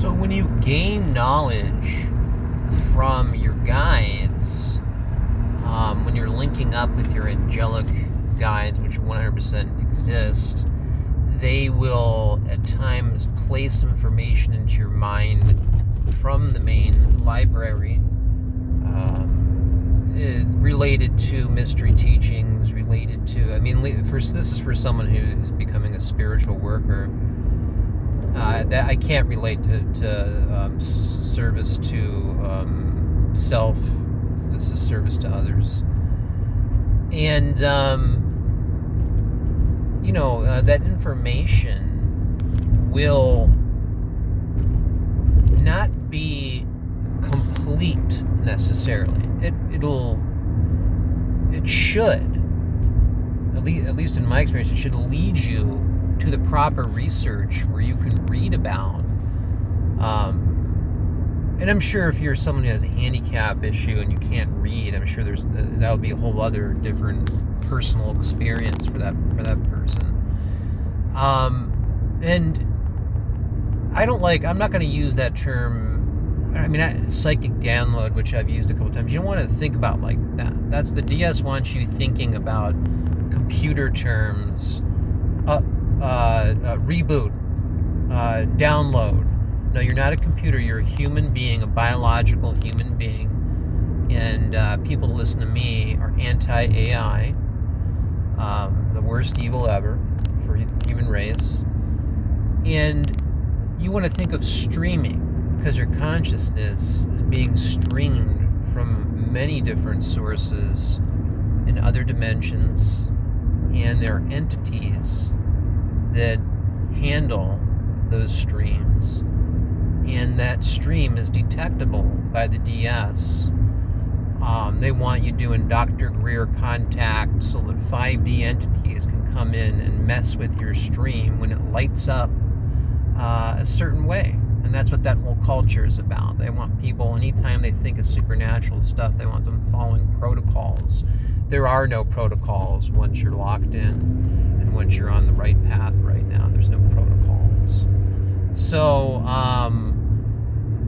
So when you gain knowledge from your guides, when you're linking up with your angelic guides, which 100% exist, they will at times place information into your mind from the main library, related to mystery teachings, related to, this is for someone who is becoming a spiritual worker. That I can't relate to service to self. This is service to others. And, that information will not be complete necessarily. It should, at least in my experience, it should lead you to the proper research where you can read about. And I'm sure if you're someone who has a handicap issue and you can't read, I'm sure that'll be a whole other different personal experience for that person. And I'm not going to use that term. Psychic download, which I've used a couple times. You don't want to think about like that. That's the DS wants you thinking about computer terms, reboot, download. No, you're not a computer. You're a human being, a biological human being. And people that listen to me are anti-AI, the worst evil ever for the human race. And you want to think of streaming, because your consciousness is being streamed from many different sources in other dimensions, and there are entities that handle those streams, and that stream is detectable by the DS. They want you doing Dr. Greer contact so that 5D entities can come in and mess with your stream when it lights up a certain way. And that's what that whole culture is about. They want people, anytime they think of supernatural stuff, they want them following protocols. There are no protocols once you're locked in, and once you're on the right path right now, there's no protocols. So,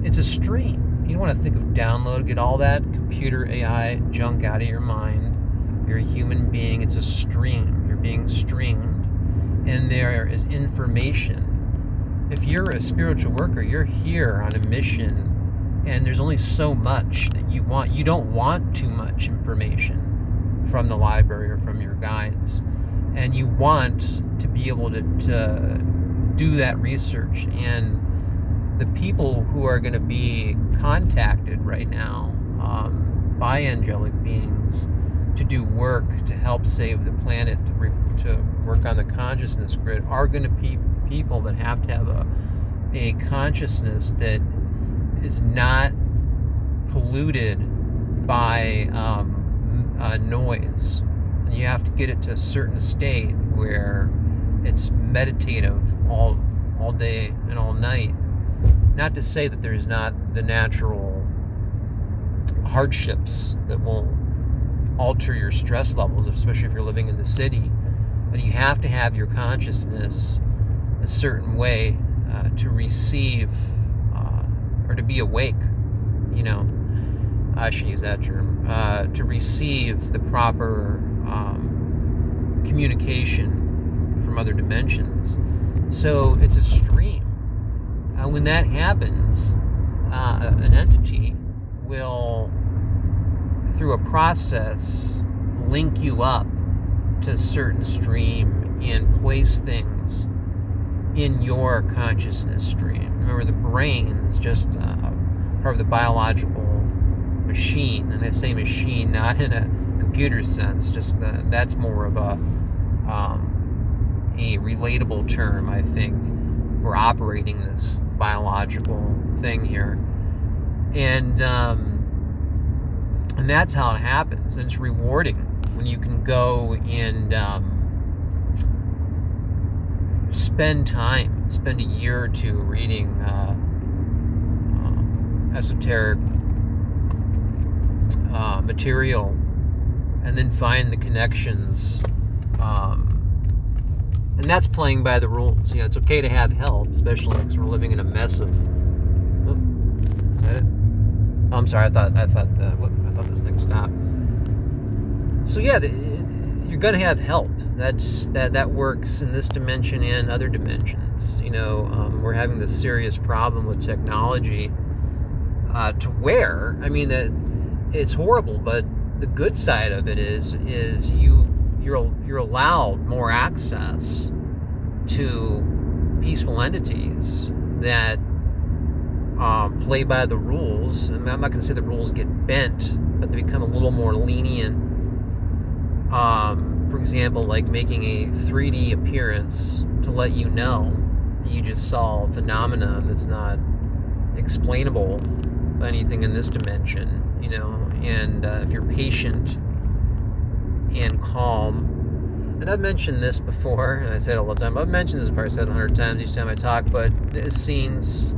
it's a stream. You don't want to think of download, get all that computer AI junk out of your mind. You're a human being. It's a stream. You're being streamed, and there is information. If you're a spiritual worker, you're here on a mission, and there's only so much that you want. You don't want too much information from the library or from your guides, and you want to be able to do that research. And the people who are going to be contacted right now by angelic beings to do work to help save the planet, to work on the consciousness grid, are going to be people that have to have a consciousness that is not polluted by noise. And you have to get it to a certain state where it's meditative all day and all night. Not to say that there's not the natural hardships that will alter your stress levels, especially if you're living in the city, but you have to have your consciousness a certain way to receive or to be awake, I should use that term, to receive the proper communication from other dimensions. So it's a stream. When that happens, an entity will, through a process, link you up to a certain stream and place things in your consciousness stream. Remember, the brain is just part of the biological machine, and I say machine not in a computer sense, just that's more of a relatable term, I think. We're operating this biological thing here, and that's how it happens. And it's rewarding when you can go and spend a year or two reading esoteric material, and then find the connections. And that's playing by the rules. It's okay to have help, especially because we're living in a mess of that it? Oh, I'm sorry. I thought this thing stopped. So yeah, you're gonna have help. That works in this dimension and other dimensions. We're having this serious problem with technology. To where, I mean, that it's horrible, but the good side of it is you're allowed more access to peaceful entities that play by the rules. I'm not going to say the rules get bent, but they become a little more lenient. For example, like making a 3D appearance to let you know that you just saw a phenomenon that's not explainable by anything in this dimension, and if you're patient and calm. And I've mentioned this before, and I say it all the time. I've mentioned this, probably said it 100 times each time I talk, but the scenes,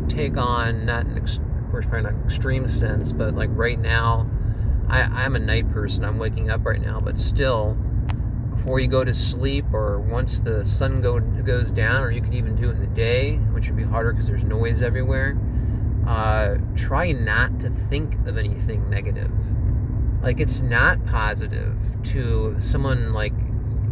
take on, not in, of course, probably not an extreme sense, but like right now, I'm a night person. I'm waking up right now, but still, before you go to sleep, or once the sun goes down, or you can even do it in the day, which would be harder because there's noise everywhere, try not to think of anything negative. Like, it's not positive to someone like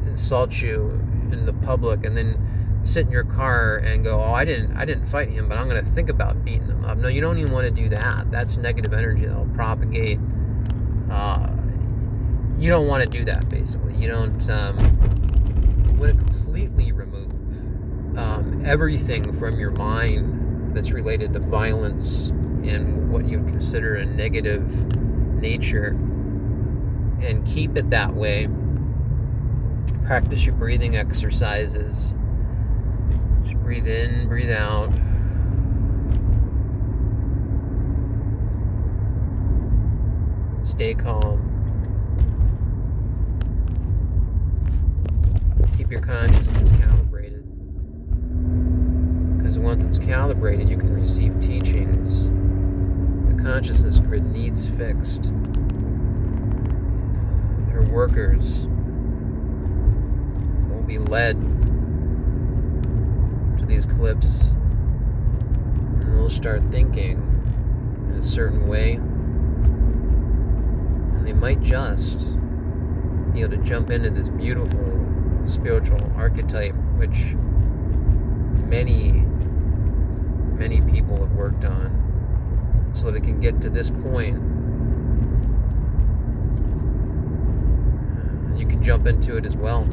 insult you in the public and then sit in your car and go, oh, I didn't fight him, but I'm going to think about beating him up. No, you don't even want to do that. That's negative energy that'll propagate. You don't want to do that, basically. You don't want to completely remove everything from your mind that's related to violence and what you would consider a negative nature, and keep it that way. Practice your breathing exercises. Just breathe in, breathe out. Stay calm. Keep your consciousness calibrated. Because once it's calibrated, you can receive teachings. The consciousness grid needs fixed. There are workers. They'll be led to these clips, and they'll start thinking in a certain way. And they might just be able to jump into this beautiful spiritual archetype, which many people have worked on, so that it can get to this point. And you can jump into it as well.